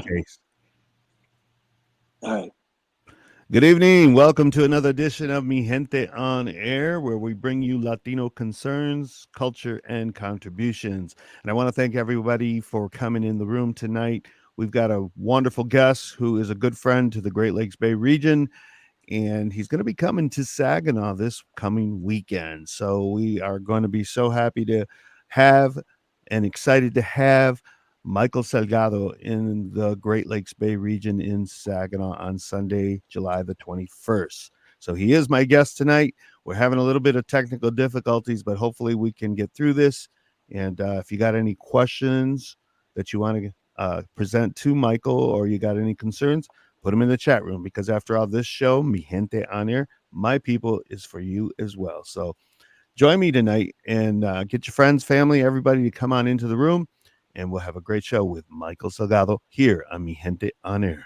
in case. All right. Good evening. Welcome to another edition of Mi Gente on Air, where we bring you Latino concerns, culture, and contributions. And I want to thank everybody for coming in the room tonight. We've got a wonderful guest who is a good friend to the Great Lakes Bay region, and he's going to be coming to Saginaw this coming weekend. So we are going to be so happy to have and excited to have Michael Salgado in the Great Lakes Bay region in Saginaw on Sunday, July the 21st. So he is my guest tonight. We're having a little bit of technical difficulties, but hopefully we can get through this. And if you got any questions that you want to present to Michael, or you got any concerns, put them in the chat room, because after all, this show, Mi Gente on Air, my people, is for you as well. So join me tonight and get your friends, family, everybody to come on into the room, and we'll have a great show with Michael Salgado here on Mi Gente on Air.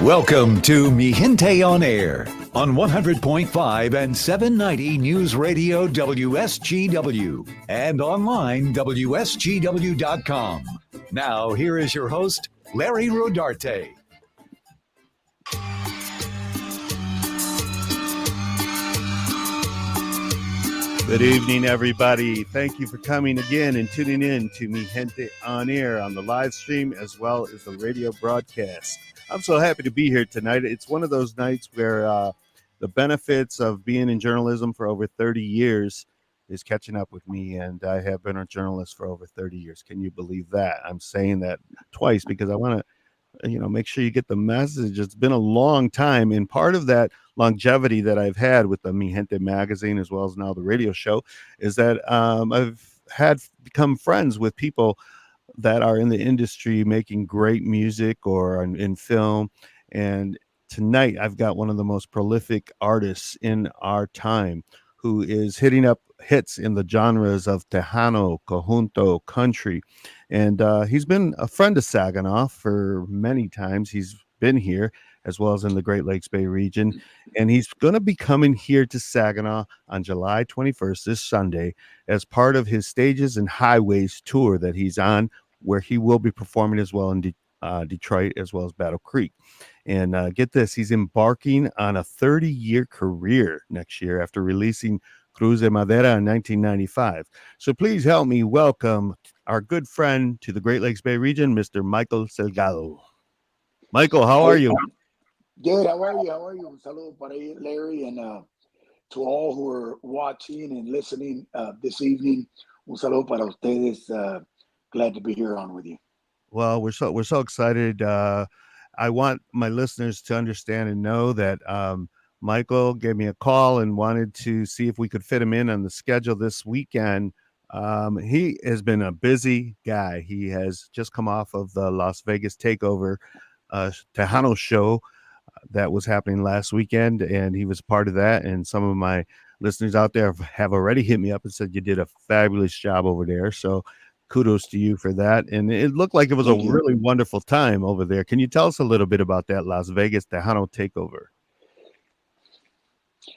Welcome to Mi Gente on Air on 100.5 and 790 News Radio WSGW and online WSGW.com. Now, here is your host, Larry Rodarte. Good evening, everybody. Thank you for coming again and tuning in to Mi Gente on Air on the live stream as well as the radio broadcast. I'm so happy to be here tonight. It's one of those nights where the benefits of being in journalism for over 30 years is catching up with me, and I have been a journalist for over 30 years. Can you believe that? I'm saying that twice because I want to make sure you get the message. It's been a long time, and part of that longevity that I've had with the Mi Gente magazine as well as now the radio show is that I've become friends with people that are in the industry making great music or in film. And tonight I've got one of the most prolific artists in our time who is hitting up hits in the genres of Tejano, Conjunto, country. And he's been a friend of Saginaw for many times. He's been here as well as in the Great Lakes Bay region. And he's going to be coming here to Saginaw on July 21st, this Sunday, as part of his Stages and Highways tour that he's on, where he will be performing as well in Detroit as well as Battle Creek. And get this, he's embarking on a 30-year career next year after releasing Cruz de Madera in 1995. So please help me welcome our good friend to the Great Lakes Bay region, Mr. Michael Salgado. Michael, how are you? Good. How are you? Un saludo para Larry, and to all who are watching and listening this evening. Un saludo para ustedes. Glad to be here on with you. Well, we're so excited. I want my listeners to understand and know that Michael gave me a call and wanted to see if we could fit him in on the schedule this weekend. He has been a busy guy. He has just come off of the Las Vegas Takeover Tejano show that was happening last weekend, and he was part of that. And some of my listeners out there have already hit me up and said you did a fabulous job over there. So kudos to you for that. And it looked like it was Thank a you. really wonderful time over there. Can you tell us a little bit about that Las Vegas Tejano Takeover?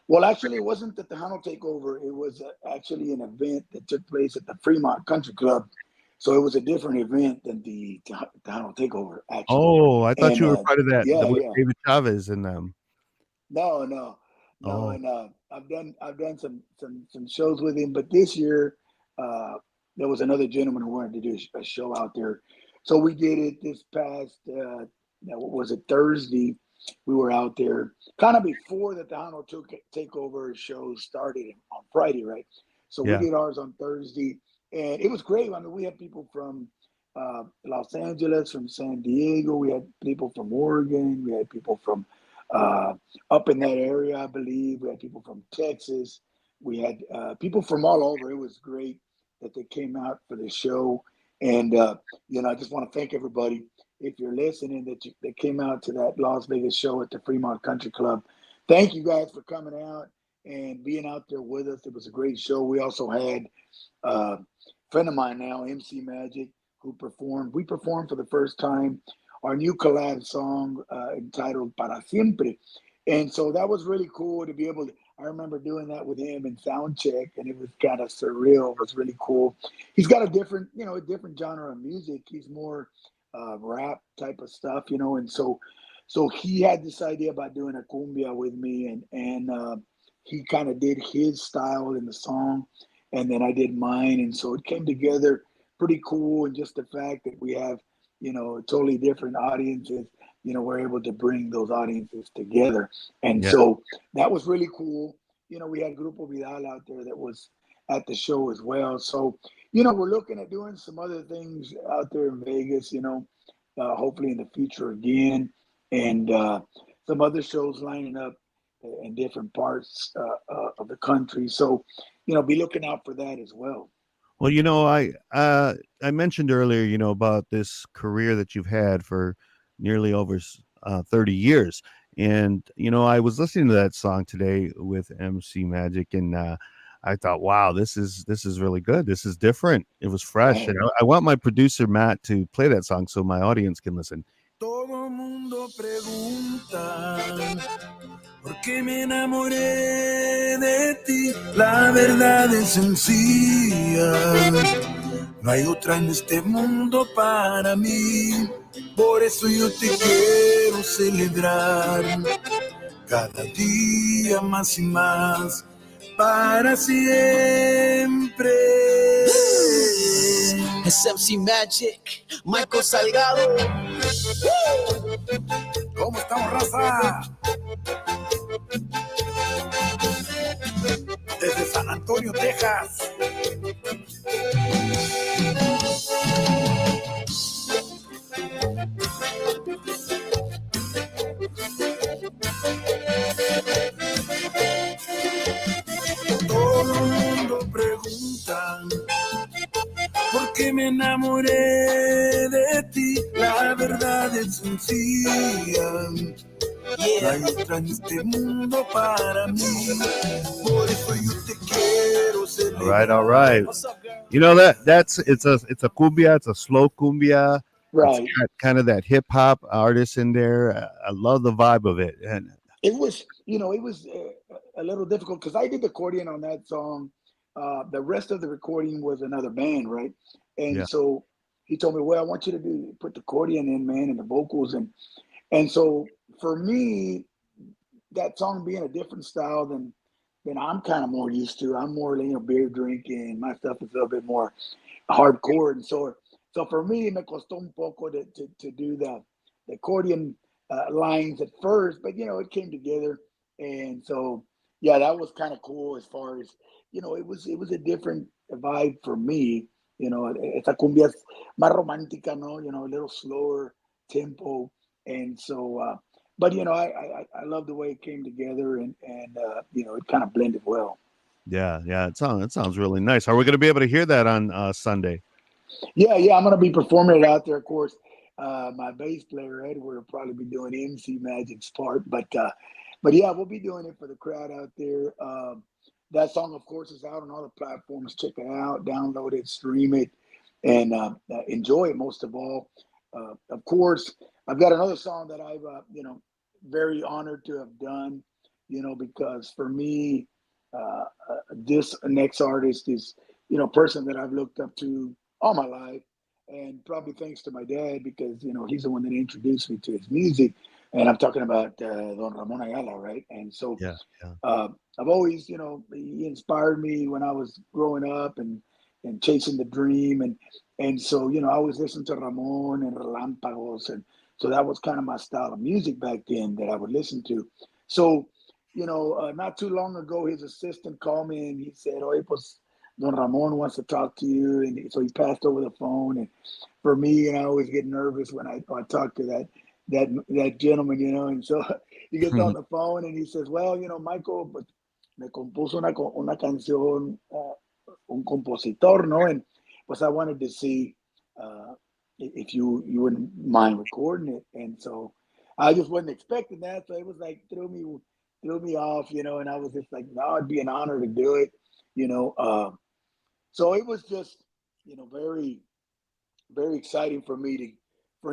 Well, actually, it wasn't the Tejano Takeover. It was actually an event that took place at the Fremont Country Club. So it was a different event than the Tejano Takeover, actually. Oh, I thought And you were part of that yeah, with yeah. David Chavez and them. No. Oh, And I've done some shows with him, but this year there was another gentleman who wanted to do a show out there, so we did it this past. What was it, Thursday? We were out there kind of before the Tejano Takeover show started on Friday, right? So we yeah. did ours on Thursday, and it was great. I mean, we had people from Los Angeles, from San Diego. We had people from Oregon. We had people from up in that area, I believe. We had people from Texas. We had people from all over. It was great that they came out for the show. And, I just want to thank everybody. If you're listening, that came out to that Las Vegas show at the Fremont Country Club. Thank you guys for coming out and being out there with us. It was a great show. We also had a friend of mine now, MC Magic, who performed. We performed for the first time our new collab song entitled Para Siempre. And so that was really cool to be able to. I remember doing that with him in sound check, and it was kind of surreal. It was really cool. He's got a different, a different genre of music. He's more rap type of stuff, and so he had this idea about doing a cumbia with me, and he kind of did his style in the song, and then I did mine, and so it came together pretty cool. And just the fact that we have, totally different audiences, we're able to bring those audiences together, and Yeah. so that was really cool. We had Grupo Vidal out there that was at the show as well. So, we're looking at doing some other things out there in Vegas, hopefully in the future again, and some other shows lining up in different parts of the country. So, be looking out for that as well. Well, I mentioned earlier, about this career that you've had for nearly over 30 years. And, I was listening to that song today with MC Magic, and I thought, wow, this is really good. This is different. It was fresh. And I want my producer, Matt, to play that song so my audience can listen. Todo mundo pregunta por qué me enamoré de ti. La verdad es sencilla. No hay otra en este mundo para mí. Por eso yo te quiero celebrar cada día más y más para siempre. Es MC Magic, Michael Salgado. ¿Cómo estamos, raza? Desde San Antonio, Texas. Todo el mundo pregunta por qué me enamoré de ti. La verdad es sencilla. No hay otra en este mundo para mí. Por eso yo te quiero celebrar. All right. It's a cumbia. It's a slow cumbia. Right. It's got kind of that hip hop artist in there. I love the vibe of it. And it was a little difficult because I did the accordion on that song. The rest of the recording was another band, right? And so he told me, well, I want you to put the accordion in, man, and the vocals. And so for me, that song being a different style than I'm kind of more used to. I'm more, beer drinking. My stuff is a little bit more hardcore. And so for me, me costó un poco to do the accordion lines at first, but, it came together. And so, that was kind of cool as far as, it was a different vibe for me. Esta cumbia es más romántica, ¿no? A little slower tempo. And so, but, I love the way it came together and it kind of blended well. Yeah. It sounds really nice. Are we going to be able to hear that on Sunday? Yeah. I'm going to be performing it out there. Of course, my bass player, Edward, will probably be doing MC Magic's part, but yeah, we'll be doing it for the crowd out there. That song, of course, is out on all the platforms. Check it out, download it, stream it, and enjoy it most of all. Of course, I've got another song that I've, very honored to have done, because for me, this next artist is, a person that I've looked up to all my life, and probably thanks to my dad, because, he's the one that introduced me to his music. And I'm talking about Don Ramon Ayala, right? And so I've always, he inspired me when I was growing up and chasing the dream. And so, I always listened to Ramon and Relámpagos. And so that was kind of my style of music back then that I would listen to. So, not too long ago, his assistant called me and he said, "Oye, pues Don Ramon wants to talk to you." And so he passed over the phone. And for me, I always get nervous when I talk to that gentleman, and so he gets on the phone and he says, "Well, Michael, but me compuso una canción, un compositor, ¿no? And pues I wanted to see if you wouldn't mind recording it." And so I just wasn't expecting that, so it was like threw me off, and I was just like, no, it'd be an honor to do it, So it was just, very, very exciting for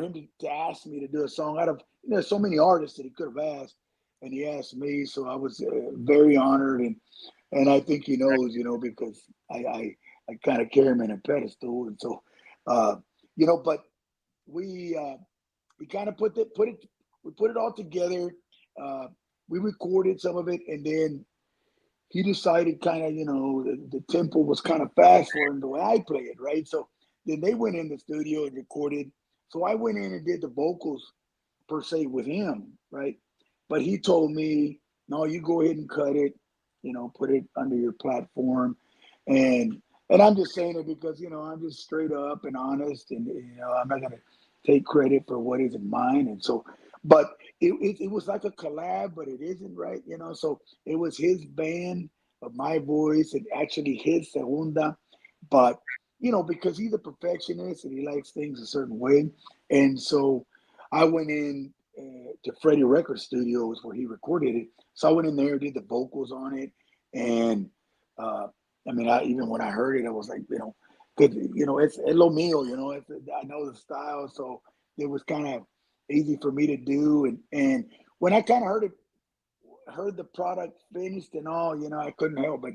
him to ask me to do a song out of, there's so many artists that he could have asked, and he asked me, so I was very honored, and I think he knows, because I kind of carry him in a pedestal, and so but we kind of put it all together. We recorded some of it, and then he decided kind of, the tempo was kind of fast for him the way I play it, right? So then they went in the studio and recorded. So I went in and did the vocals per se with him, right? But he told me, no, you go ahead and cut it, put it under your platform. And I'm just saying it because, I'm just straight up and honest, and, I'm not going to take credit for what isn't mine. And so, but it was like a collab, but it isn't, right? So it was his band of my voice and actually his segunda, but because he's a perfectionist and he likes things a certain way. And so I went in to Freddie Record Studios where he recorded it. So I went in there, did the vocals on it. And even when I heard it, I was like, because, it's lo mío, I know the style. So it was kind of easy for me to do. And when I kind of heard the product finished and all, I couldn't help but,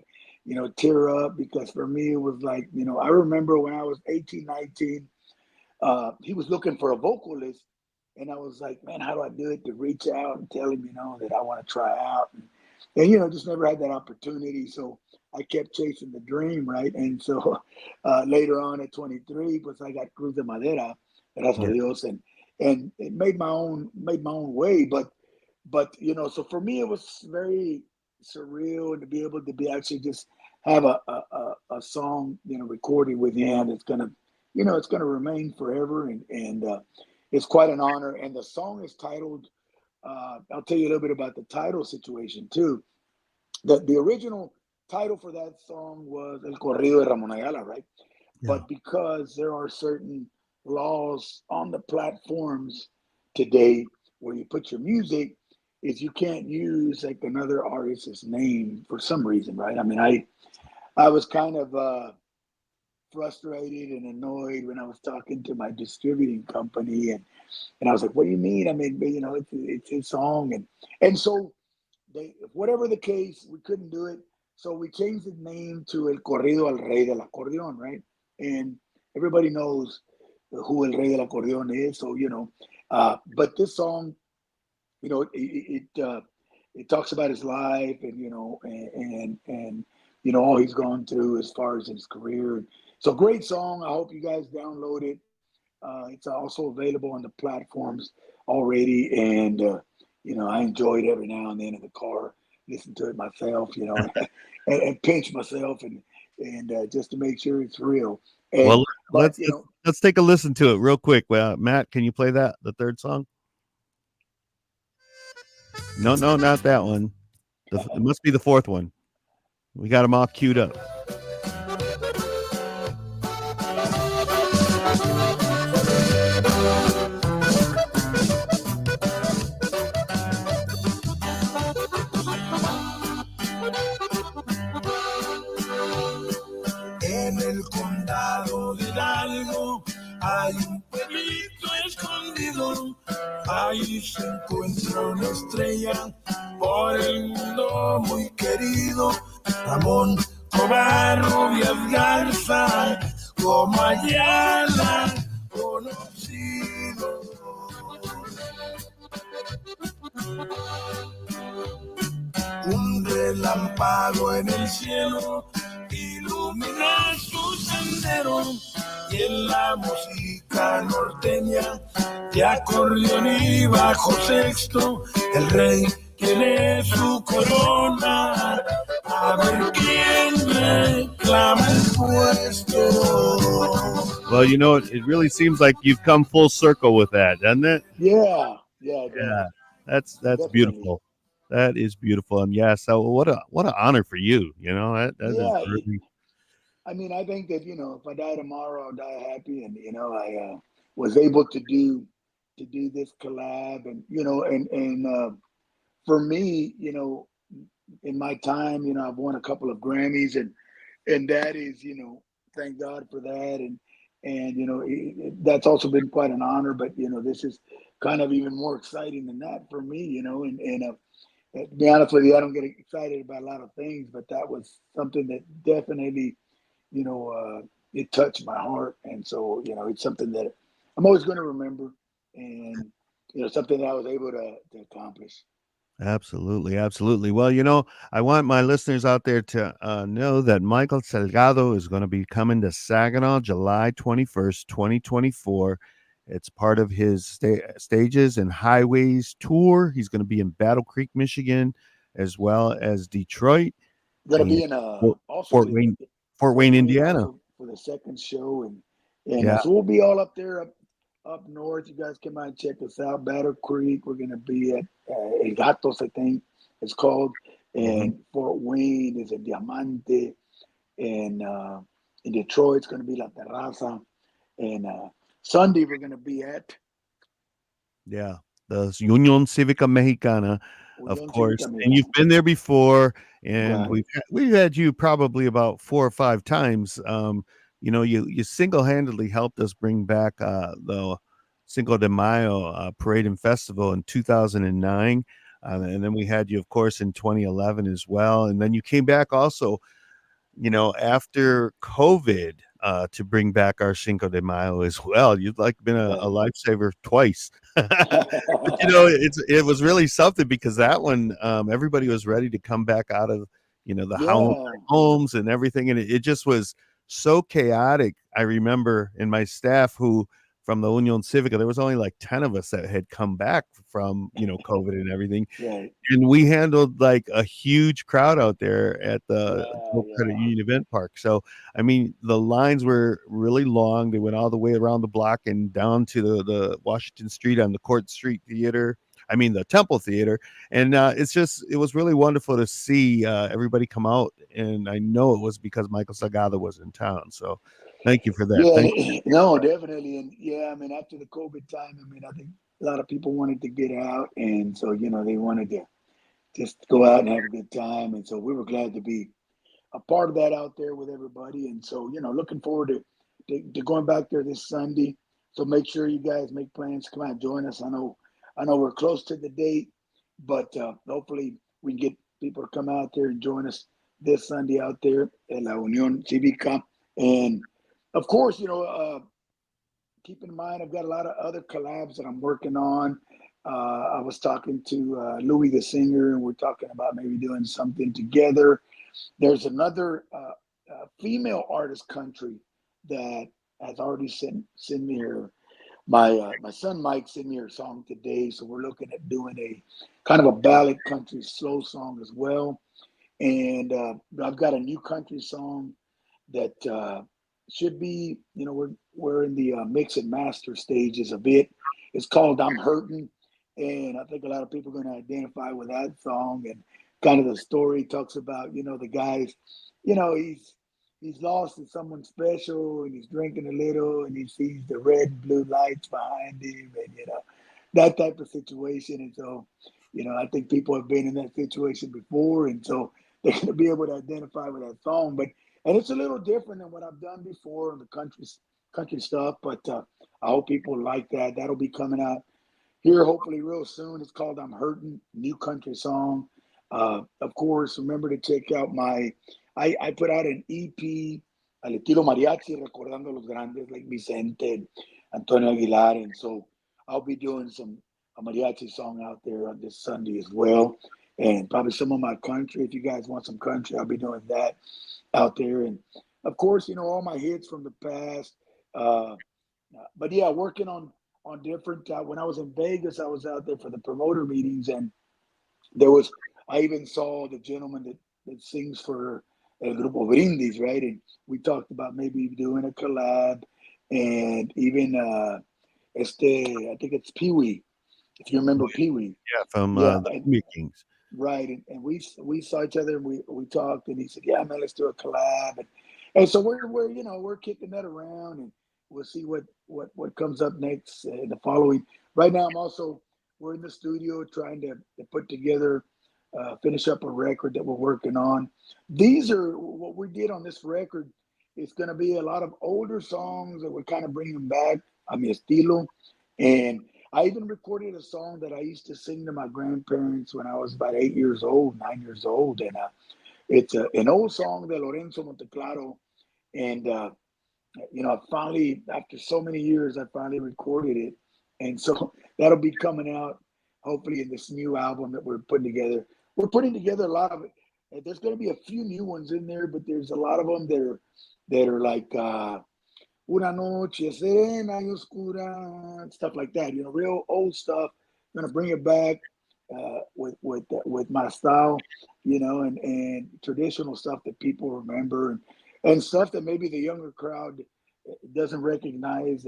tear up, because for me, it was like, I remember when I was 18, 19, he was looking for a vocalist, and I was like, man, how do I do it to reach out and tell him, that I want to try out? And just never had that opportunity. So I kept chasing the dream, right? And so later on at 23, pues I got Cruz de Madera, gracias a Dios, and it made my own way. But so for me, it was very surreal to be able to be actually just have a song, recorded with him. It's gonna, it's gonna remain forever, and it's quite an honor. And the song is titled. I'll tell you a little bit about the title situation too. The original title for that song was El Corrido de Ramon Ayala, right? Yeah. But because there are certain laws on the platforms today where you put your music, is you can't use like another artist's name for some reason, right? I mean, I was kind of frustrated and annoyed when I was talking to my distributing company, and I was like, what do you mean? I mean, it's his song. And so whatever the case, we couldn't do it. So we changed the name to El Corrido al Rey del Acordeón, right? And everybody knows who El Rey del Acordeón is. So, but this song, it talks about his life and, and all he's gone through as far as his career. So great song. I hope you guys download it. It's also available on the platforms already. And, I enjoy it every now and then in the car, listen to it myself, and pinch myself and just to make sure it's real. And, well, let's take a listen to it real quick. Well, Matt, can you play the third song? No, not that one. It must be the fourth one. We got them all queued up. En el condado de Hidalgo hay un pueblito escondido. Ahí se encuentra una estrella por el mundo muy querido. Ramón Covarrubias Garza, como Ayala conocido. Un relámpago en el cielo ilumina su sendero, y en la música norteña de acordeón y bajo sexto, el rey tiene su corona. A ver quién reclama el puesto. Well, it really seems like you've come full circle with that, doesn't it? Yeah. That's Definitely. Beautiful. That is beautiful, and so what an honor for you. That is really... I mean, I think that if I die tomorrow, I'll die happy, and I was able to do this collab, and and for me, in my time, I've won a couple of Grammys, and that is, thank God for that, And that's also been quite an honor. But this is kind of even more exciting than that for me. To be honest with you, I don't get excited about a lot of things, but that was something that definitely, it touched my heart. And so, it's something that I'm always going to remember, and something that I was able to accomplish. Absolutely, absolutely. Well, I want my listeners out there to know that Michael Salgado is going to be coming to Saginaw July 21st, 2024. It's part of his Stages and Highways tour. He's going to be in Battle Creek, Michigan, as well as Detroit Going to and be in also Fort Wayne, Fort Fort Wayne, Wayne Indiana. also for the second show, and Yeah. so we'll be all up there up north. You guys come out and check us out. Battle Creek. We're going to be at El Gatos, I think it's called, and Fort Wayne is a Diamante, and in Detroit it's going to be La Terraza, and Sunday we're going to be at Yeah, the Union Civica Mexicana, of Unión course, Cívica and you've Mexicana. been there before, and Right. we've had you probably about 4 or 5 times. You single-handedly helped us bring back the Cinco de Mayo parade and festival in 2009, and then we had you, of course, in 2011 as well, and then you came back also after COVID, to bring back our Cinco de Mayo as well. You've like been a Right. lifesaver twice. But it was really something because that one, everybody was ready to come back out of, Yeah. homes and everything. And it just was so chaotic. I remember in my staff from the Union Civica, there was only like 10 of us that had come back from, COVID and everything. Right. And we handled like a huge crowd out there at the Yeah. Dual Credit Yeah. Union Event Park. So, I mean, the lines were really long. They went all the way around the block and down to the Washington Street on the Court Street Theater. I mean, the Temple Theater. And it was really wonderful to see everybody come out. And I know it was because Michael Salgado was in town. So, thank you for that. Yeah. Thank you. No, definitely. And yeah, I mean, after the COVID time, I mean, I think a lot of people wanted to get out, and so they wanted to just go out and have a good time, and so we were glad to be a part of that out there with everybody. And so, looking forward to going back there this Sunday. So make sure you guys make plans to come out and join us. I know we're close to the date, but hopefully we can get people to come out there and join us this Sunday out there at La Unión Cívica. And of course, keep in mind I've got a lot of other collabs that I'm working on. I was talking to Louis the singer, and we're talking about maybe doing something together. There's another female artist country that has already sent me her. My son Mike sent me her song today, so we're looking at doing a kind of a ballad country slow song as well. And I've got a new country song that should be, we're in the mix and master stages of it. It's called "I'm Hurting," and I think a lot of people are going to identify with that song. And kind of the story talks about, the guys, he's lost in someone special, and he's drinking a little, and he sees the red and blue lights behind him, and that type of situation. And so, I think people have been in that situation before, and so they're going to be able to identify with that song. And it's a little different than what I've done before on the country stuff, but I hope people like that. That'll be coming out here hopefully real soon. It's called "I'm Hurting," new country song. Of course, remember to check out I put out an EP al estilo mariachi, recordando a los grandes like Vicente, Antonio Aguilar, and so I'll be doing a mariachi song out there on this Sunday as well, and probably some of my country. If you guys want some country, I'll be doing that out there, and of course, all my hits from the past. Uh, but yeah, working on different. When I was in Vegas, I was out there for the promoter meetings, and I even saw the gentleman that sings for El Grupo Brindis, right? And we talked about maybe doing a collab, and even I think it's Pee Wee, if you remember Pee Wee. Yeah, from Yeah, the Cumbia Kings. right. And we saw each other, and we talked, and he said, "Yeah, man, let's do a collab." And so we're kicking that around, and we'll see what comes up next in the following. Right now, we're in the studio trying to put together, finish up a record that we're working on. These are what we did on this record it's going to be a lot of older songs that we're kind of bringing back a mi estilo. And I even recorded a song that I used to sing to my grandparents when I was about 8 years old, 9 years old. And it's an old song de Lorenzo Monteclaro. And, I finally, after so many years, I finally recorded it. And so that'll be coming out hopefully in this new album that we're putting together. We're putting together a lot of it. There's going to be a few new ones in there, but there's a lot of them that are like Una noche serena y oscura, and stuff like that. Real old stuff. I'm gonna bring it back with my style, and traditional stuff that people remember, and stuff that maybe the younger crowd doesn't recognize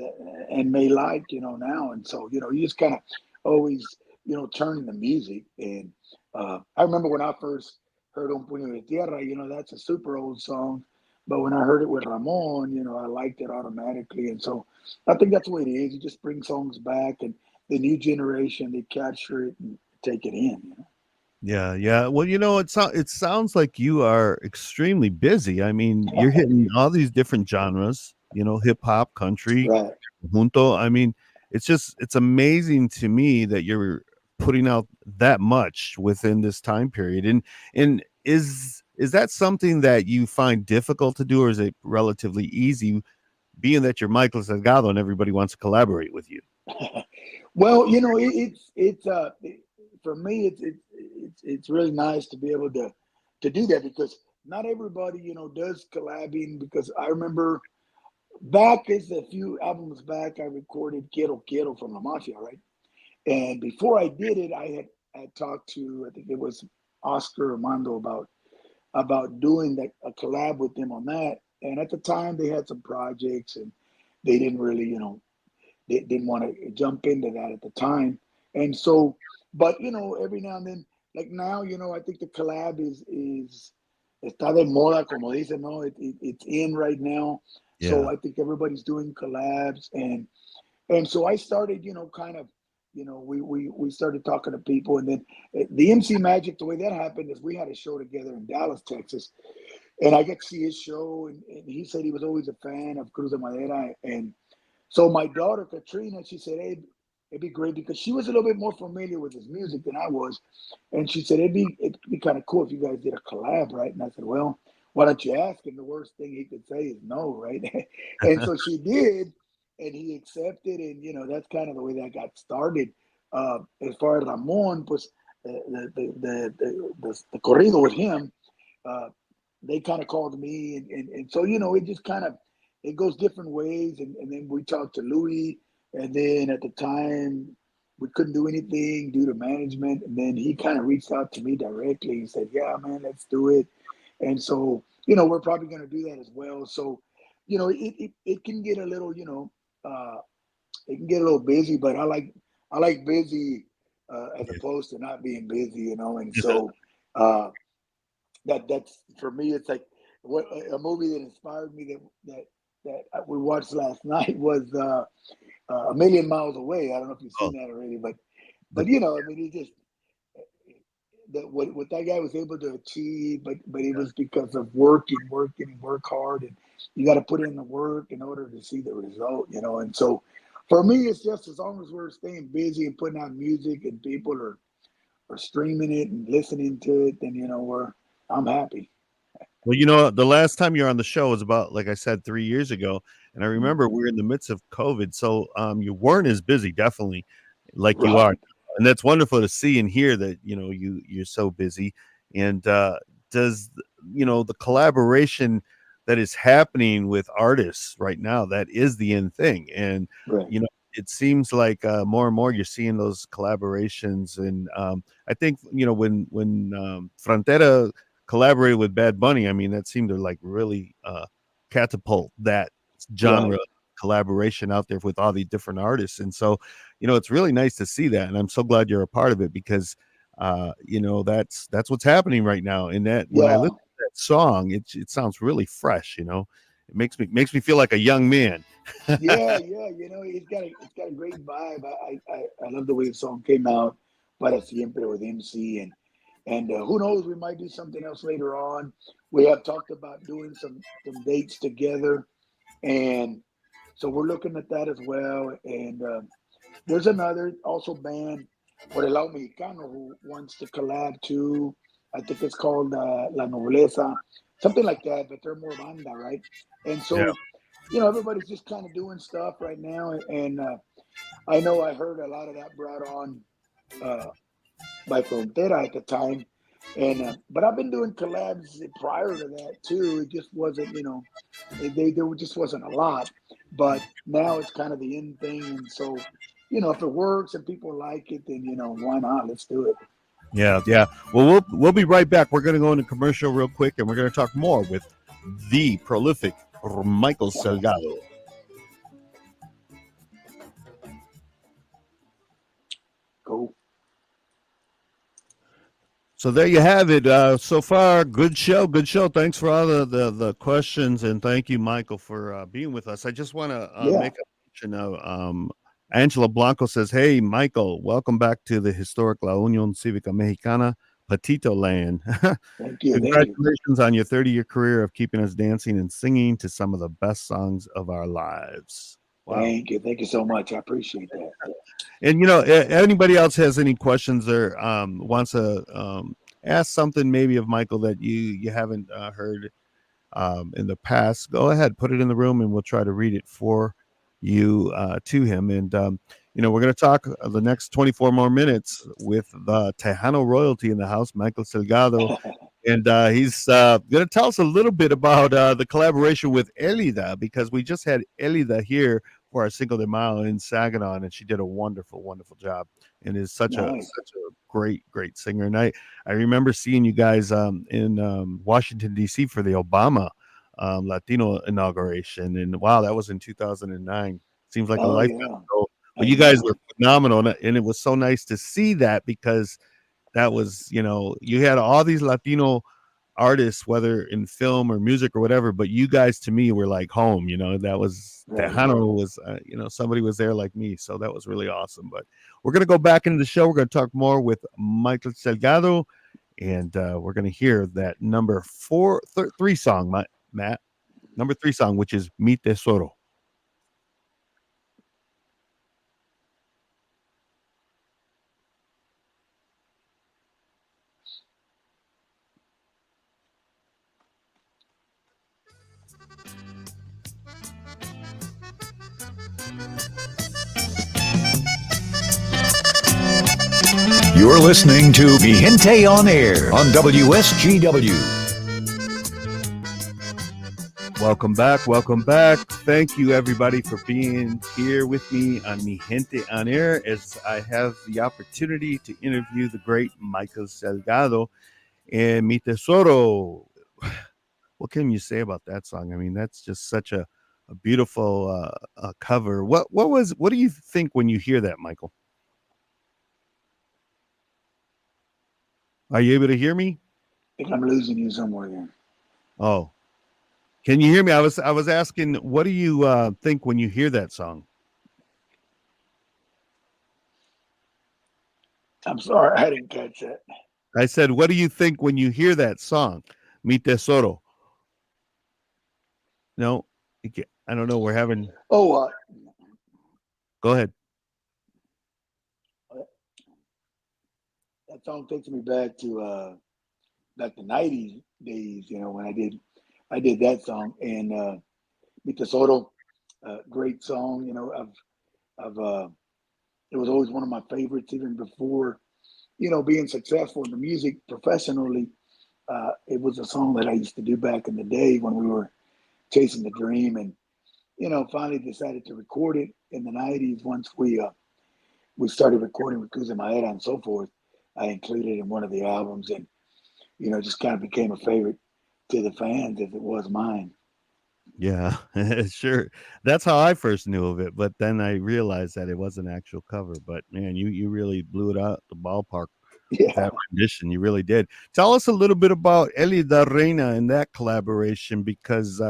and may like, now. And so, you just kind of always, turning the music. And I remember when I first heard Un Puño de Tierra, that's a super old song. But when I heard it with Ramon, I liked it automatically. And so I think that's the way it is. You just bring songs back, and the new generation, they capture it and take it in. Yeah, yeah. Well, it sounds like you are extremely busy. I mean, you're hitting all these different genres, hip hop, country, Right. junto. I mean, it's amazing to me that you're putting out that much within this time period. And is that something that you find difficult to do, or is it relatively easy, being that you're Michael Salgado and everybody wants to collaborate with you? Well, for me, it's really nice to be able to do that, because not everybody, does collabing. Because I remember it's a few albums back, I recorded Quiero Quiero from La Mafia, right? And before I did it, I talked to, I think it was Oscar Armando, about doing a collab with them on that. And at the time, they had some projects, and they didn't really, they didn't want to jump into that at the time. And so, but every now and then, like now, I think the collab is está de moda, como dicen, no, it's in right now. Yeah. So I think everybody's doing collabs, and so I started, kind of, we started talking to people. And then the MC Magic, the way that happened is we had a show together in Dallas, Texas, and I got to see his show, and he said he was always a fan of Cruz de Madera. And so my daughter, Katrina, she said, hey, it'd be great, because she was a little bit more familiar with his music than I was. And she said, it'd be kind of cool if you guys did a collab, right? And I said, well, why don't you ask him? The worst thing he could say is no, right? And so she did, and he accepted. And, that's kind of the way that got started. As far as Ramon, pues, the corrido with him, they kind of called me. And so, it just kind of, it goes different ways. And then we talked to Louis, and then at the time we couldn't do anything due to management. And then he kind of reached out to me directly and said, yeah, man, let's do it. And so, we're probably going to do that as well. So, it can get a little, it can get a little busy, but I like busy as opposed to not being busy, And so that's for me. It's like a movie that inspired me that we watched last night was A Million Miles Away. I don't know if you've seen that already, but I mean, it just what that guy was able to achieve, but it was because of work hard, and you got to put in the work in order to see the result, And so, for me, it's just as long as we're staying busy and putting out music, and people are streaming it and listening to it, then I'm happy. Well, the last time you're on the show was about, like I said, 3 years ago, and I remember we were in the midst of COVID, so you weren't as busy, definitely, like you are, and that's wonderful to see and hear that you're so busy. And does the collaboration that is happening with artists right now, that is the end thing, and it seems like more and more you're seeing those collaborations. And I think when Frontera collaborated with Bad Bunny, I mean, that seemed to like really catapult that genre collaboration out there with all these different artists. And so, it's really nice to see that, and I'm so glad you're a part of it, because that's what's happening right now. And that when I listen to that song, it sounds really fresh. It makes me feel like a young man. yeah, it's got a great vibe. I love the way the song came out, Para Siempre with MC, And who knows, we might do something else later on. We have talked about doing some dates together, and so we're looking at that as well. And there's another also band, Por el Lado Mexicano, who wants to collab too. I think it's called La Nobleza, something like that, but they're more banda, right? And Yeah. so, everybody's just kind of doing stuff right now. And I know I heard a lot of that brought on uh, by Frontera at the time. And but I've been doing collabs prior to that too. It just wasn't, there just wasn't a lot. But now it's kind of the in thing, and so if it works and people like it, then why not? Let's do it. Yeah. Well, we'll be right back. We're going to go into commercial real quick, and we're going to talk more with the prolific Michael Salgado. Cool. So there you have it. So far, good show. Thanks for all the questions, and thank you, Michael, for being with us. I just want to make a mention of Angela Blanco says, "Hey, Michael, welcome back to the historic La Unión Cívica Mexicana, Patito Land. Thank you. Congratulations on your 30-year career of keeping us dancing and singing to some of the best songs of our lives." Wow. Thank you so much. I appreciate that. And anybody else has any questions or wants to ask something maybe of Michael that you haven't heard in the past, go ahead, put it in the room, and we'll try to read it for you to him. And we're going to talk the next 24 more minutes with the Tejano royalty in the house, Michael Salgado. And he's going to tell us a little bit about the collaboration with Elida, because we just had Elida here for our Cinco de Mayo in Saginaw, and she did a wonderful, wonderful job, and is such a great singer. And I remember seeing you guys in Washington D.C. for the Obama Latino inauguration, and wow, that was in 2009. Seems like a lifetime ago. But you guys were phenomenal, and it was so nice to see that, because that was, you had all these Latino artists, whether in film or music or whatever, but you guys to me were like home. That was Tejano was somebody was there like me, so that was really awesome. But we're going to go back into the show. We're going to talk more with Michael Salgado, and we're going to hear that number 3 song, Matt, number 3 song, which is Mi Tesoro. You're listening to Mi Gente on Air on WSGW. Welcome back. Thank you, everybody, for being here with me on Mi Gente on Air, as I have the opportunity to interview the great Michael Salgado and Mi Tesoro. What can you say about that song? I mean, that's just such a beautiful cover. What do you think when you hear that, Michael? Are you able to hear me? I think I'm losing you somewhere there. Oh, can you hear me? I was asking, what do you think when you hear that song? I'm sorry, I didn't catch that. I said, what do you think when you hear that song, Mi Tesoro? No, I don't know. We're having. Oh, go ahead. That song takes me back to like the '90s days. When I did that song, and Mi Tesoro, great song. It was always one of my favorites, even before being successful in the music professionally. It was a song that I used to do back in the day when we were chasing the dream, and finally decided to record it in the '90s. Once we started recording with Cruz de Madera and so forth, I included it in one of the albums, and just kind of became a favorite to the fans as it was mine. Yeah, sure. That's how I first knew of it, but then I realized that it was an actual cover. But man, you really blew it out the ballpark. Yeah. That rendition, you really did. Tell us a little bit about Elida Reina and that collaboration, because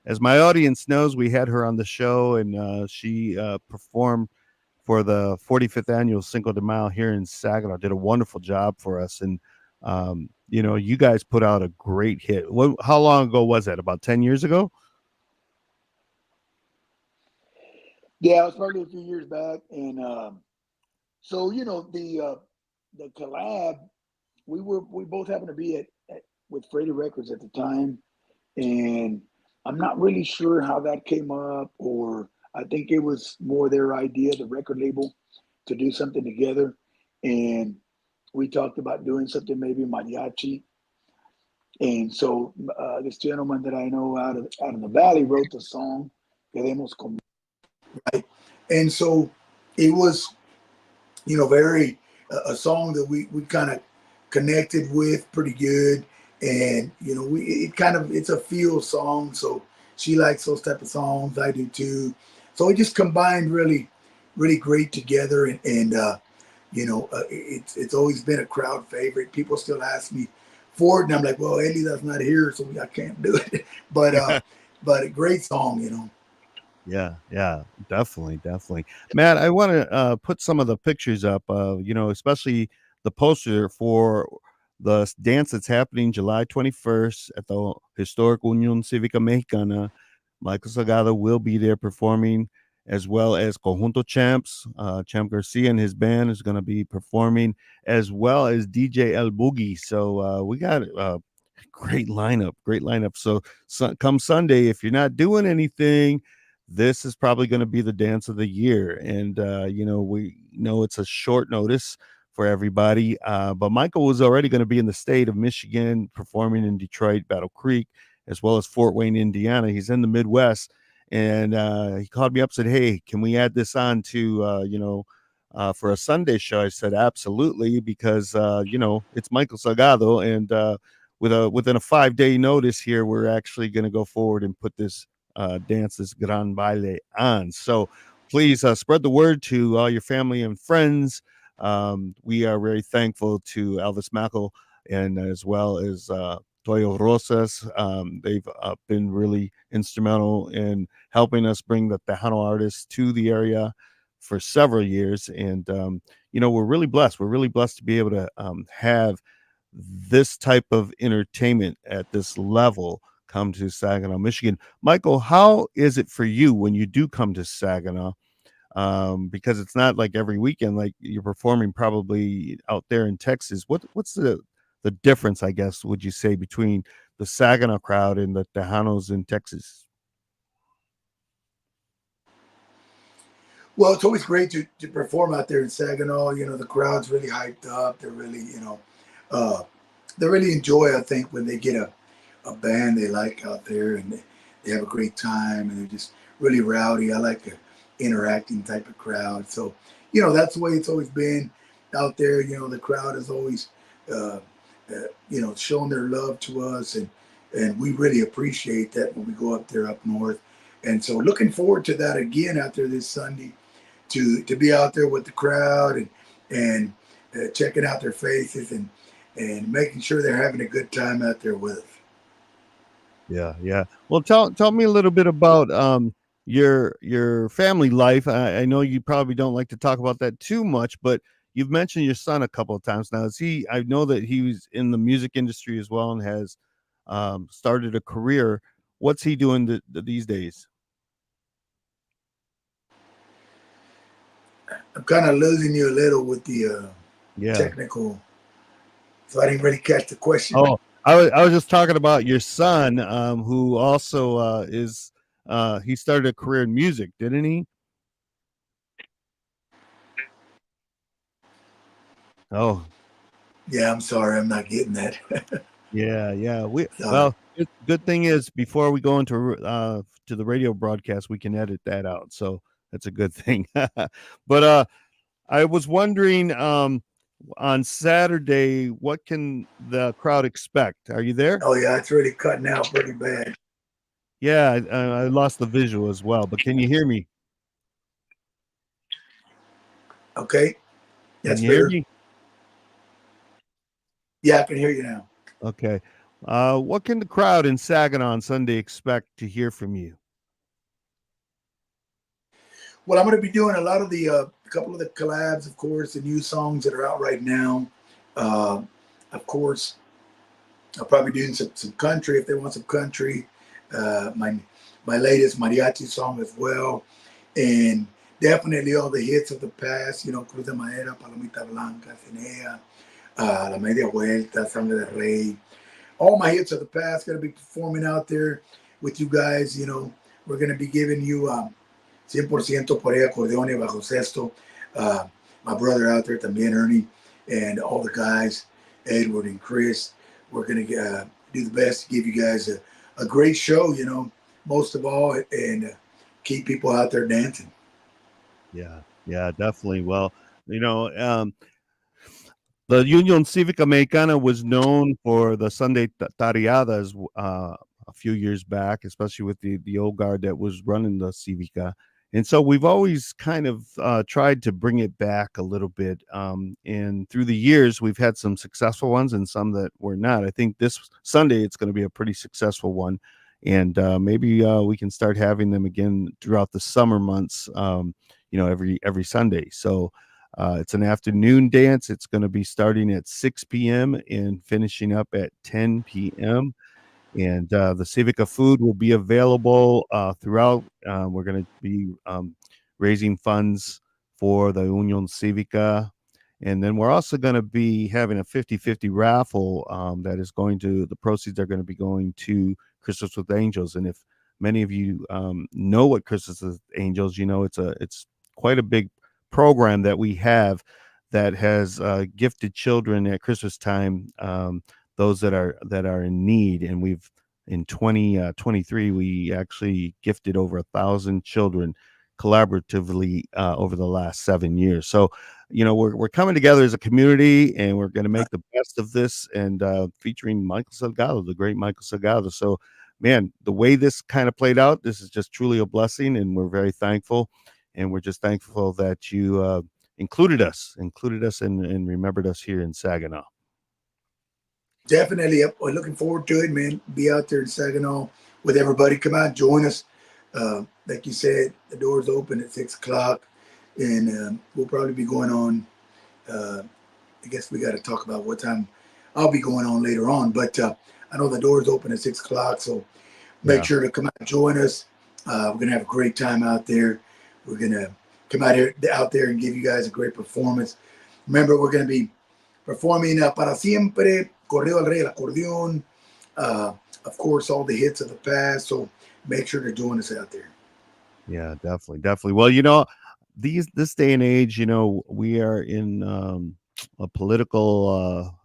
as my audience knows, we had her on the show, and she performed for the 45th annual Cinco de Mayo here in Saginaw. Did a wonderful job for us, and You guys put out a great hit. How long ago was that? About 10 years ago? Yeah, it was probably a few years back, and so the collab, we both happened to be at with Freddie Records at the time, and I'm not really sure how that came up, or I think it was more their idea, the record label, to do something together, and we talked about doing something maybe mariachi, and so this gentleman that I know out of the valley wrote the song "Queremos con," right, and so it was very a song that we kind of connected with pretty good, and we it kind of it's a feel song, so she likes those type of songs, I do too, so it just combined really, really great together, it's always been a crowd favorite. People still ask me for it, and I'm like, well, Elida's not here, so I can't do it, but a great song. Yeah, yeah, definitely, definitely. Matt, I want to put some of the pictures up, especially the poster for the dance that's happening July 21st at the historic Union Cívica Mexicana. Michael Salgado will be there performing, as well as Conjunto Champs. Champ Garcia and his band is going to be performing, as well as DJ El Boogie. So we got great lineup, great lineup. So come Sunday, if you're not doing anything, this is probably going to be the dance of the year. And, we know it's a short notice for everybody. But Michael was already going to be in the state of Michigan performing in Detroit, Battle Creek, as well as Fort Wayne, Indiana. He's in the Midwest. And he called me up, said, "Hey, can we add this on to, for a Sunday show?" I said, "Absolutely," because, it's Michael Salgado. And within a 5-day notice here, we're actually going to go forward and put this dances Gran Baile on. So please spread the word to all your family and friends. We are very thankful to Elvis Mackel and as well as Toyo Rosas. They've been really instrumental in helping us bring the Tejano artists to the area for several years. And, we're really blessed. We're really blessed to be able to have this type of entertainment at this level come to Saginaw, Michigan. Michael, how is it for you when you do come to Saginaw? Because it's not like every weekend, like you're performing probably out there in Texas. What's the difference, I guess, would you say, between the Saginaw crowd and the Tejanos in Texas? Well, it's always great to perform out there in Saginaw. The crowd's really hyped up. They're really, uh, they really enjoy, I think, when they get a band they like out there, and they have a great time, and they're just really rowdy. I like a interacting type of crowd. So, that's the way it's always been out there. The crowd has always, uh, shown their love to us, and we really appreciate that when we go up there up north. And so, looking forward to that again out there this Sunday, to be out there with the crowd, and checking out their faces, and making sure they're having a good time out there with us. Yeah, yeah. Well, tell me a little bit about your family life. I know you probably don't like to talk about that too much, but you've mentioned your son a couple of times now. Is he? I know that he was in the music industry as well and has started a career. What's he doing these days? I'm kind of losing you a little with the Yeah. technical, so I didn't really catch the question. Oh, I was just talking about your son, who also is he started a career in music, didn't he? Oh, Yeah, I'm sorry, I'm not getting that. yeah, yeah. Sorry. Well, good thing is before we go into to the radio broadcast, we can edit that out. So that's a good thing. But I was wondering on Saturday, what can the crowd expect? Are you there? Oh yeah, it's really cutting out pretty bad. Yeah, I lost the visual as well, but can you hear me? Okay, Can that's you hear better. me? Yeah, I can hear you now. Okay. What can the crowd in Saginaw on Sunday expect to hear from you? Well, I'm going to be doing a lot of the couple of the collabs, of course, the new songs that are out right now. Uh, of course, I'll probably do some country if they want some country. My latest mariachi song as well, and definitely all the hits of the past. Cruz de Madera, Palomita Blanca, Cinea, La Media Vuelta, Sangre de Rey. All my hits of the past going to be performing out there with you guys. We're going to be giving you 100% por ahí acordeón y bajo sexto. My brother out there también, Ernie, and all the guys, Edward and Chris. We're going to do the best to give you guys a great show, most of all, and keep people out there dancing. Yeah, definitely. Well, the Union Cívica Mexicana was known for the Sunday Tariadas a few years back, especially with the old guard that was running the Civica. And so we've always kind of tried to bring it back a little bit. And through the years, we've had some successful ones and some that were not. I think this Sunday, it's going to be a pretty successful one. And maybe we can start having them again throughout the summer months, every Sunday. So it's an afternoon dance. It's going to be starting at 6 p.m. and finishing up at 10 p.m. And the Civica food will be available throughout. We're going to be raising funds for the Union Civica. And then we're also going to be having a 50-50 raffle that is the proceeds are going to be going to Christmas with Angels. And if many of you know what Christmas with Angels, it's quite a big program that we have that has gifted children at Christmas time, those that are in need. And we've in 2023 we actually gifted over 1,000 children collaboratively over the last 7 years. So we're coming together as a community, and we're going to make the best of this, and featuring Michael Salgado, the great Michael Salgado. So man, the way this kind of played out, this is just truly a blessing, and we're very thankful. And we're just thankful that you included us and remembered us here in Saginaw. Definitely. I'm looking forward to it, man. Be out there in Saginaw with everybody. Come out, join us. Like you said, the doors open at 6 o'clock, and we'll probably be going on. I guess we got to talk about what time I'll be going on later on. But I know the doors open at 6 o'clock, so make sure to come out and join us. We're going to have a great time out there. We're going to come out there and give you guys a great performance. Remember, we're going to be performing Para Siempre, Corrido al Rey, El Acordeón, of course, all the hits of the past. So make sure to join us out there. Yeah, definitely. Well, this day and age, we are in a political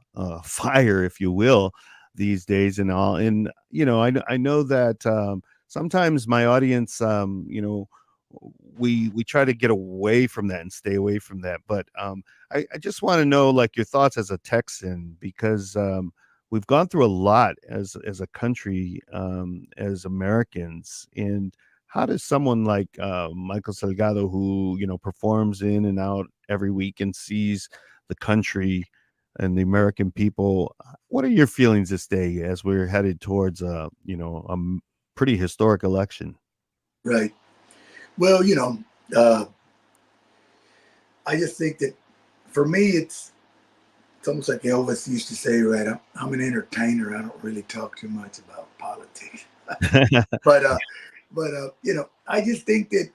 fire, if you will, these days and all. And, I know that sometimes my audience, we try to get away from that and stay away from that. But I just want to know, like, your thoughts as a Texan, because we've gone through a lot as a country, as Americans. And how does someone like Michael Salgado, who, performs in and out every week and sees the country and the American people, what are your feelings this day as we're headed towards a pretty historic election? Right. Well, I just think that for me, it's almost like Elvis used to say, right? I'm an entertainer. I don't really talk too much about politics. But I just think that,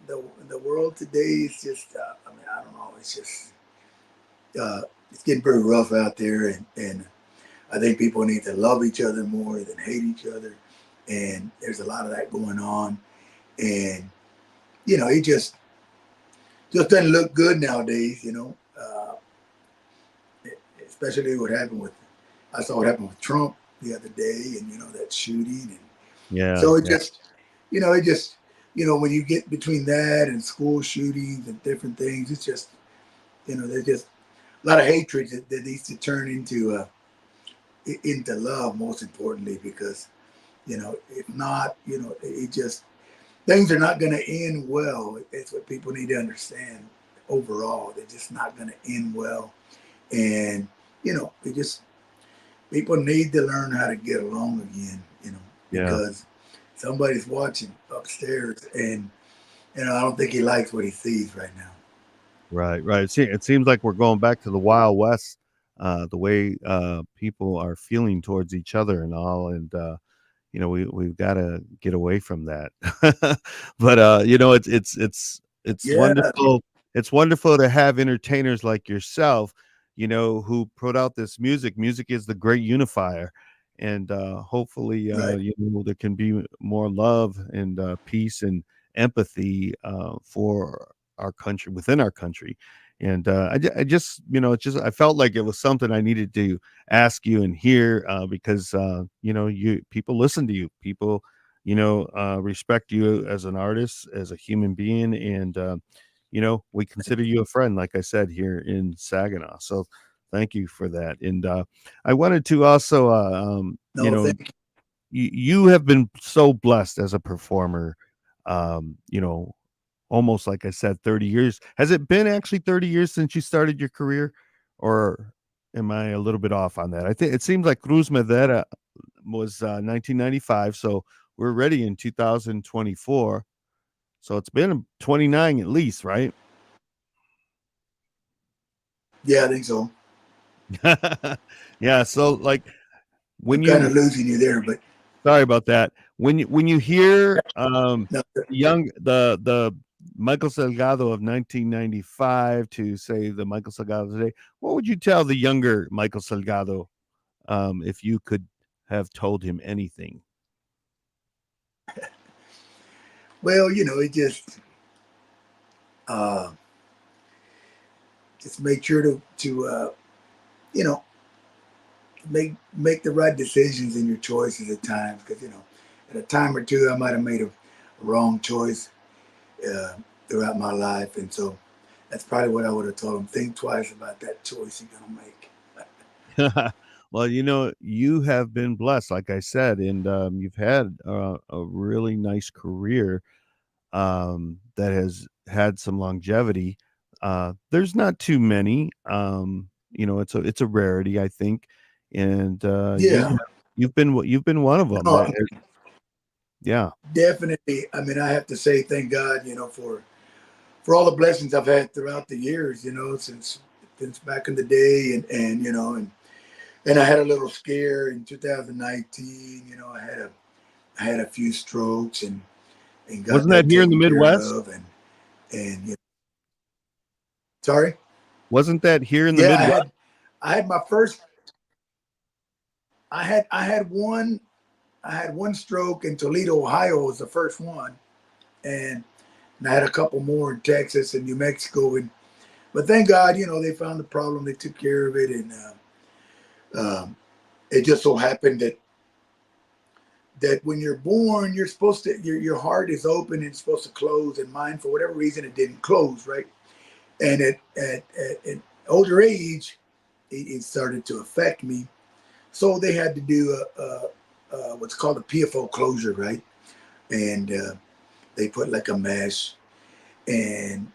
the world today is just, I don't know. It's just, it's getting pretty rough out there. And I think people need to love each other more than hate each other. And there's a lot of that going on. And, it just doesn't look good nowadays, especially I saw what happened with Trump the other day, and, that shooting. And so it just, when you get between that and school shootings and different things, it's just, there's just a lot of hatred that needs to turn into love, most importantly, because, if not, it just, things are not going to end well. It's what people need to understand overall. They're just not going to end well. And, people need to learn how to get along again, because somebody's watching upstairs, and, I don't think he likes what he sees right now. Right. It seems like we're going back to the Wild West the way people are feeling towards each other and all. And we've got to get away from that. But it's Yeah, wonderful. It's wonderful to have entertainers like yourself, who put out this music. Music is the great unifier, and hopefully, right. there can be more love and peace and empathy for our country, within our country. And I just, I felt like it was something I needed to ask you and hear, because you people listen to you, people respect you as an artist, as a human being, and we consider you a friend, like I said, here in Saginaw. So thank you for that. And I wanted to also No, thank you. you have been so blessed as a performer, um you know almost, like I said, 30 years. Has it been actually 30 years since you started your career, or am I a little bit off on that? I think it seems like Cruz Madera was 1995, so we're ready in 2024. So it's been 29 at least, right? Yeah, I think so. Yeah, so like I'm when kind you of losing you there, but sorry about that. When you hear no, the Michael Salgado of 1995 to say the Michael Salgado today, what would you tell the younger Michael Salgado, if you could have told him anything? well, it uh, just make sure to you know make the right decisions in your choices at times, because at a time or two I might have made a wrong choice uh, throughout my life, and so that's probably what I would have told him. Think twice about that choice you're gonna make. Well, you have been blessed, like I said, and you've had a really nice career, that has had some longevity. There's not too many. It's a rarity, I think, and Yeah, you've been one of them. no, That yeah, definitely. I mean, I have to say thank God, for all the blessings I've had throughout the years, since back in the day, and I had a little scare in 2019. I had a few strokes and got wasn't that that here in the taken care Midwest? of, and sorry. Wasn't that here in the Yeah, Midwest? I had my first. I had one stroke in Toledo, Ohio was the first one, and I had a couple more in Texas and New Mexico, but thank God, they found the problem, they took care of it, and it just so happened that when you're born, you're supposed to your heart is open and it's supposed to close, and mine for whatever reason it didn't close, right? And at an older age, it started to affect me, so they had to do what's called a PFO closure, right? And they put like a mesh, and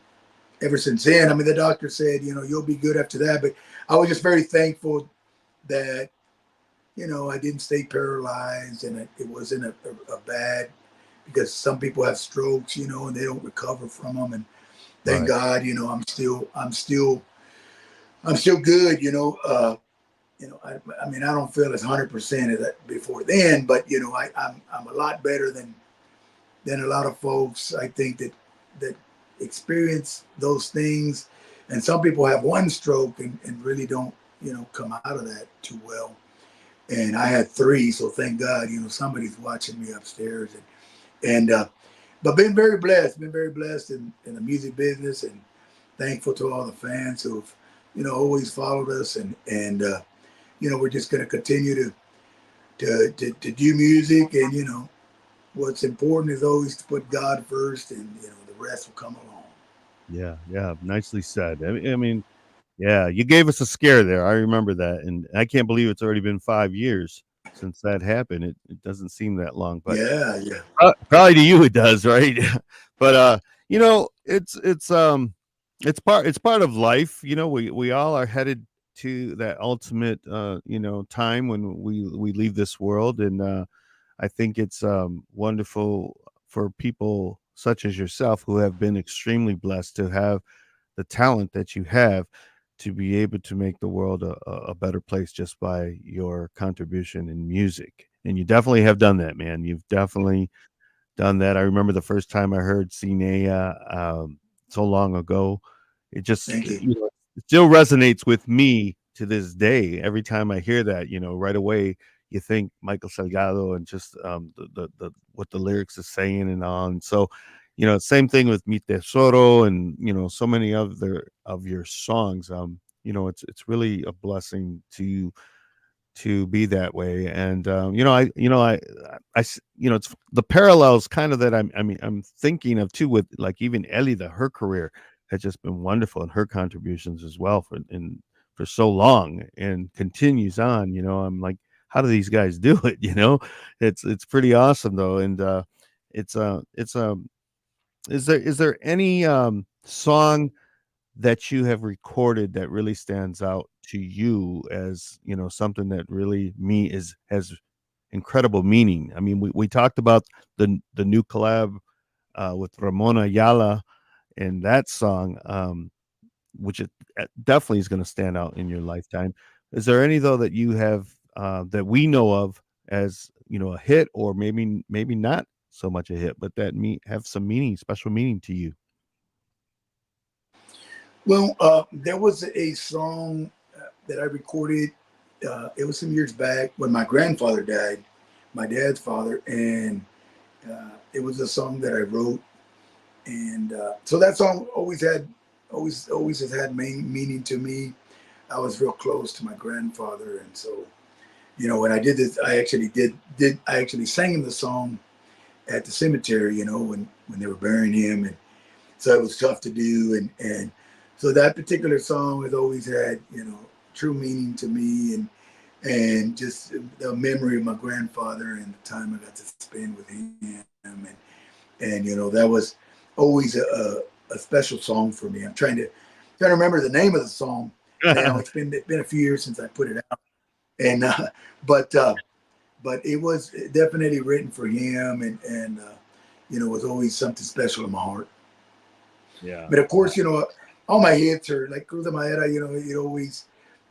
ever since then, I mean, the doctor said, you'll be good after that. But I was just very thankful that I didn't stay paralyzed, and it wasn't a bad, because some people have strokes, and they don't recover from them. And thank Right. God, I'm still good. I mean, I don't feel as 100% of that before then, but I'm a lot better than a lot of folks, I think, that experience those things. And some people have one stroke and really don't come out of that too well. And I had three, so thank God, somebody's watching me upstairs, and but been very blessed in the music business, and thankful to all the fans who've always followed us, and we're just going to continue to do music, and what's important is always to put God first, and the rest will come along. Yeah, yeah, nicely said. I mean, yeah, you gave us a scare there. I remember that, and I can't believe it's already been 5 years since that happened. It doesn't seem that long, but Yeah, yeah, probably to you it does, right? But you know, it's part of life. We all are headed to that ultimate time when we leave this world, and I think it's wonderful for people such as yourself who have been extremely blessed to have the talent that you have to be able to make the world a better place just by your contribution in music. And you definitely have done that, man. You've definitely done that. I remember the first time I heard Sinea so long ago. It just, Thank you. it still resonates with me to this day. Every time I hear that, right away you think Michael Salgado and just the what the lyrics is saying and on. So, same thing with Mi Tesoro and so many other of your songs. It's really a blessing to be that way. And it's the parallels kind of that I'm thinking of too with like even Elida. Her career has just been wonderful and her contributions as well for so long and continues on. I'm like, how do these guys do it? It's pretty awesome though. And it's is there any song that you have recorded that really stands out to you as something that really has incredible meaning? I mean, we talked about the new collab with Ramona Ayala and that song, which it definitely is going to stand out in your lifetime. Is there any though that you have that we know of as a hit, or maybe not so much a hit, but that have some meaning, special meaning to you? Well, there was a song that I recorded. It was some years back when my grandfather died, my dad's father, and it was a song that I wrote. And so that song always has had meaning to me. I was real close to my grandfather, and so when I did this, I actually sang him the song at the cemetery. When they were burying him, and so it was tough to do, and so that particular song has always had true meaning to me, and just the memory of my grandfather and the time I got to spend with him, and that was always a special song for me. I'm trying to remember the name of the song now. It's been a few years since I put it out, and but it was definitely written for him, and was always something special in my heart. Yeah. But of course, all my hits are like Cruz de Madera.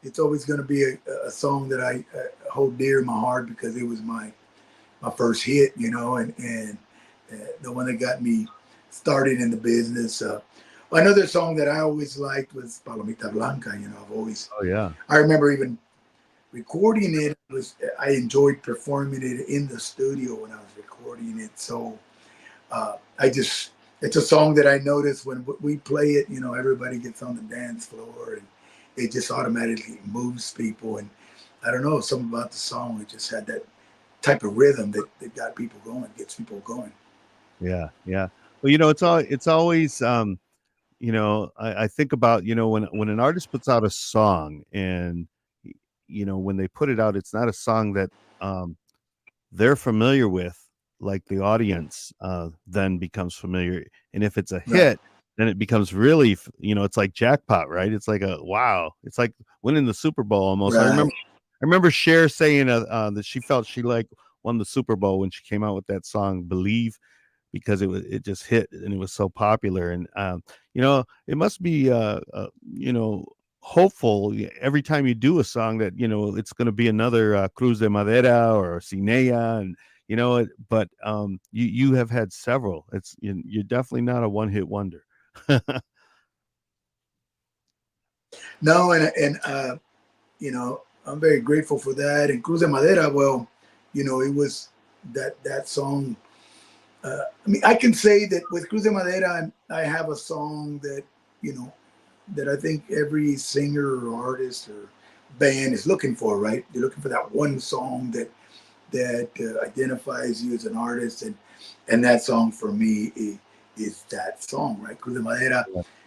It's always going to be a song that I hold dear in my heart because it was my first hit, and the one that got me started in the business. Another song that I always liked was Palomita Blanca. I've always. Oh yeah. I remember even recording it. I enjoyed performing it in the studio when I was recording it. So it's a song that I notice when we play it, everybody gets on the dance floor and it just automatically moves people. And I don't know, something about the song, it just had that type of rhythm that got people going, gets people going. Yeah. Yeah. Well, it's always, I think about, when an artist puts out a song and, when they put it out, it's not a song that they're familiar with, like the audience then becomes familiar. And if it's a hit, then it becomes really, it's like jackpot, right? It's like wow. It's like winning the Super Bowl almost. Right. I remember Cher saying that she felt she like won the Super Bowl when she came out with that song "Believe," because it just hit and it was so popular. And it must be hopeful every time you do a song that it's going to be another Cruz de Madera or Cinea, and but you have had several. You're definitely not a one-hit wonder. No, and I'm very grateful for that. And Cruz de Madera, well, it was that song. I mean, I can say that with Cruz de Madera, I have a song that that I think every singer or artist or band is looking for. Right? They're looking for that one song that identifies you as an artist, and that song for me is that song, right? Cruz de Madera.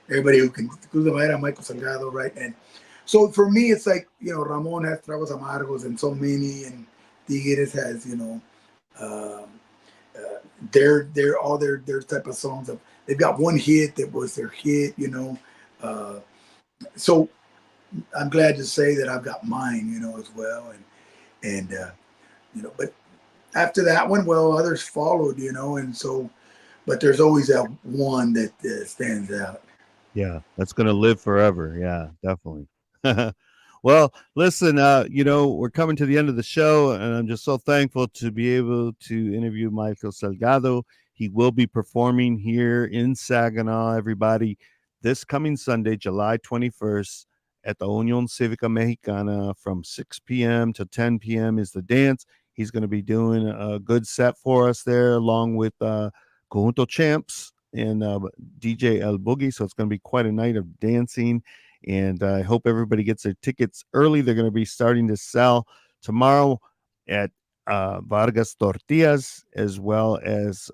Everybody who can Cruz de Madera, Michael Salgado, right? And so for me, it's like Ramon has Tragos Amargos and so many, and Tigres has they're all their type of songs. They've got one hit that was their hit, so I'm glad to say that I've got mine, as well, and but after that one, well, others followed, and so, but there's always that one that stands out. Yeah, that's going to live forever. Yeah, definitely. Well, listen, we're coming to the end of the show, and I'm just so thankful to be able to interview Michael Salgado. He will be performing here in Saginaw, everybody, this coming Sunday, July 21st, at the Unión Cívica Mexicana from 6 p.m. to 10 p.m. is the dance. He's going to be doing a good set for us there, along with Conjunto Champs and DJ El Boogie. So it's going to be quite a night of dancing. And I hope everybody gets their tickets early. They're going to be starting to sell tomorrow at Vargas Tortillas, as well as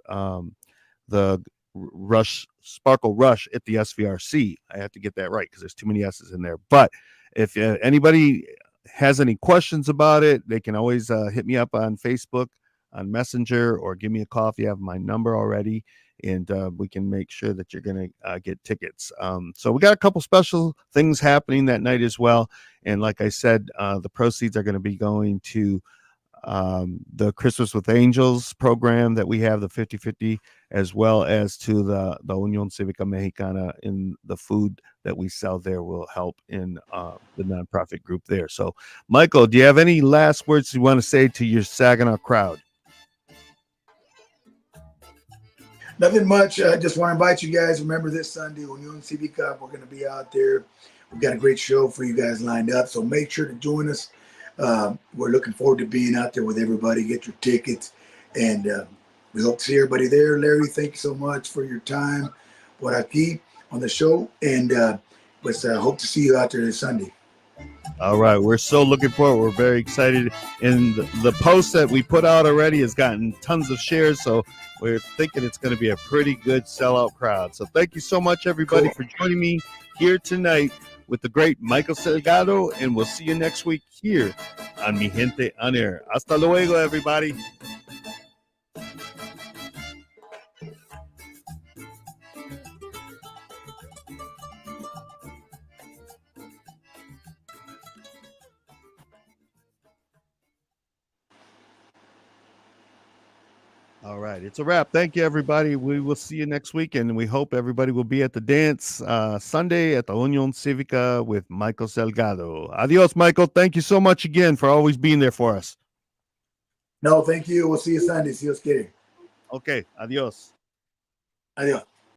the Rush Sparkle Rush at the SVRC. I have to get that right because there's too many S's in there. But if anybody has any questions about it, they can always hit me up on Facebook, on Messenger, or give me a call if you have my number already, and we can make sure that you're going to get tickets. So we got a couple special things happening that night as well. And like I said, the proceeds are going to be going to the Christmas with Angels program that we have, the 50-50, as well as to the Unión Cívica Mexicana, in the food that we sell there will help in the nonprofit group there. So, Michael, do you have any last words you want to say to your Saginaw crowd? Nothing much. I just want to invite you guys. Remember this Sunday, Unión Cívica, we're going to be out there. We've got a great show for you guys lined up, so make sure to join us. We're looking forward to being out there with everybody. Get your tickets, and we hope to see everybody there. Larry, thank you so much for your time por aquí on the show, and hope to see you out there this Sunday. All right, we're so looking forward. We're very excited, and the post that we put out already has gotten tons of shares, so we're thinking it's going to be a pretty good sellout crowd. So thank you so much, everybody, for joining me here tonight with the great Michael Salgado, and we'll see you next week here on Mi Gente on Air. Hasta luego, everybody. All right, it's a wrap. Thank you, everybody. We will see you next week, and we hope everybody will be at the dance Sunday at the Unión Cívica with Michael Salgado. Adios, Michael. Thank you so much again for always being there for us. No, thank you. We'll see you Sunday. See you, Skitty. Okay, adios. Adios.